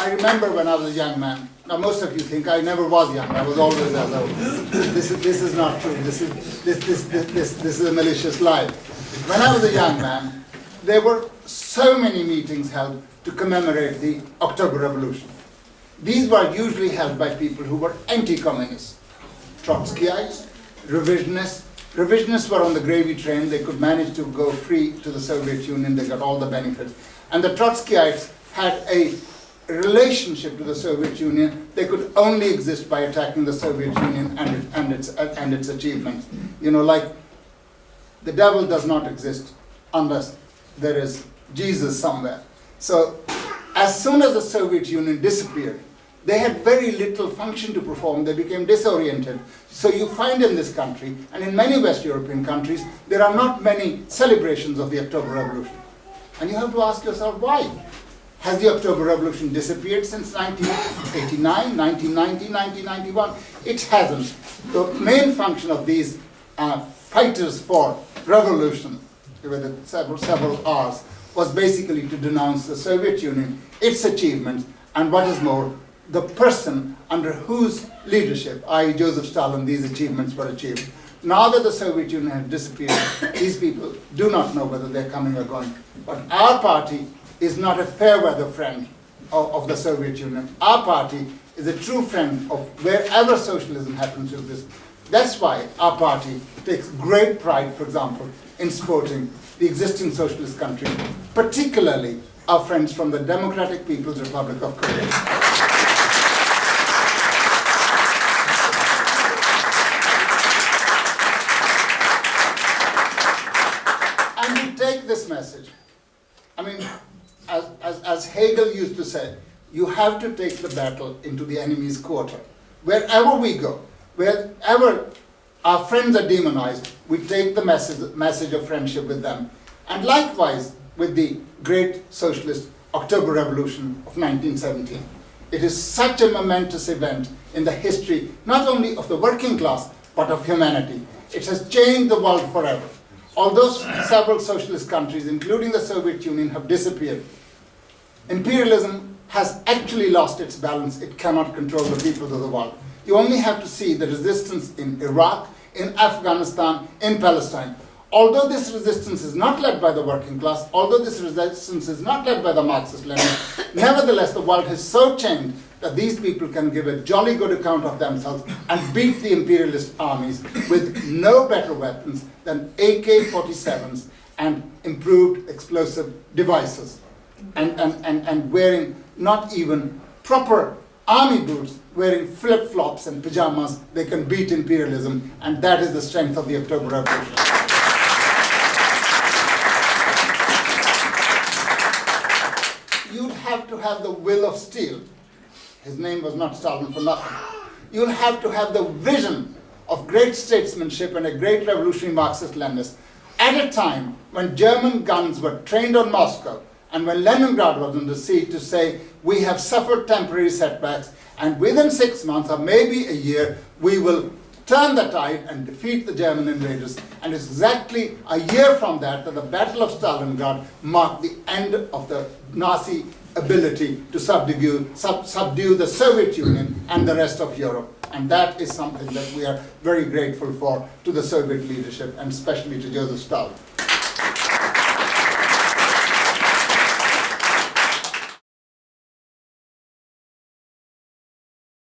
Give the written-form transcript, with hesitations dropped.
I remember when I was a young man. Now most of you think I never was young. I was always as old. This is not true. This is a malicious lie. When I was a young man, there were so many meetings held to commemorate the October Revolution. These were usually held by people who were anti-communist, Trotskyites, revisionists. Revisionists were on the gravy train. They could manage to go free to the Soviet Union. They got all the benefits. And the Trotskyites had a relationship to the Soviet Union. They could only exist by attacking the Soviet Union and its achievements. You know, like the devil does not exist unless there is Jesus somewhere. So as soon as the Soviet Union disappeared, they had very little function to perform. They became disoriented. So you find in this country, and in many West European countries, there are not many celebrations of the October Revolution. And you have to ask yourself, why? Has the October Revolution disappeared since 1989, 1990, 1991? It hasn't. The main function of these fighters for revolution, with several R's, was basically to denounce the Soviet Union, its achievements, and what is more, the person under whose leadership, i.e. Joseph Stalin, these achievements were achieved. Now that the Soviet Union has disappeared, these people do not know whether they're coming or going. But our party is not a fair weather friend of the Soviet Union. Our party is a true friend of wherever socialism happens to exist. That's why our party takes great pride, for example, in supporting the existing socialist countries, particularly our friends from the Democratic People's Republic of Korea. This message. I mean, as Hegel used to say, you have to take the battle into the enemy's quarter. Wherever we go, wherever our friends are demonized, we take the message of friendship with them. And likewise with the great socialist October Revolution of 1917. It is such a momentous event in the history, not only of the working class, but of humanity. It has changed the world forever. Although several socialist countries, including the Soviet Union, have disappeared, imperialism has actually lost its balance. It cannot control the peoples of the world. You only have to see the resistance in Iraq, in Afghanistan, in Palestine. Although this resistance is not led by the working class, although this resistance is not led by the Marxist-Leninists, nevertheless the world has so changed that these people can give a jolly good account of themselves and beat the imperialist armies with no better weapons than AK-47s and improved explosive devices. And wearing not even proper army boots, wearing flip-flops and pajamas, they can beat imperialism, and that is the strength of the October Revolution. You'd have to have the will of steel. His name was not Stalin for nothing. You'll have to have the vision of great statesmanship and a great revolutionary Marxist-Leninist at a time when German guns were trained on Moscow and when Leningrad was under siege, to say, we have suffered temporary setbacks and within 6 months or maybe a year, we will turn the tide and defeat the German invaders. And it's exactly a year from that the Battle of Stalingrad marked the end of the Nazi ability to subdue the Soviet Union and the rest of Europe. And that is something that we are very grateful for to the Soviet leadership and especially to Joseph Stalin.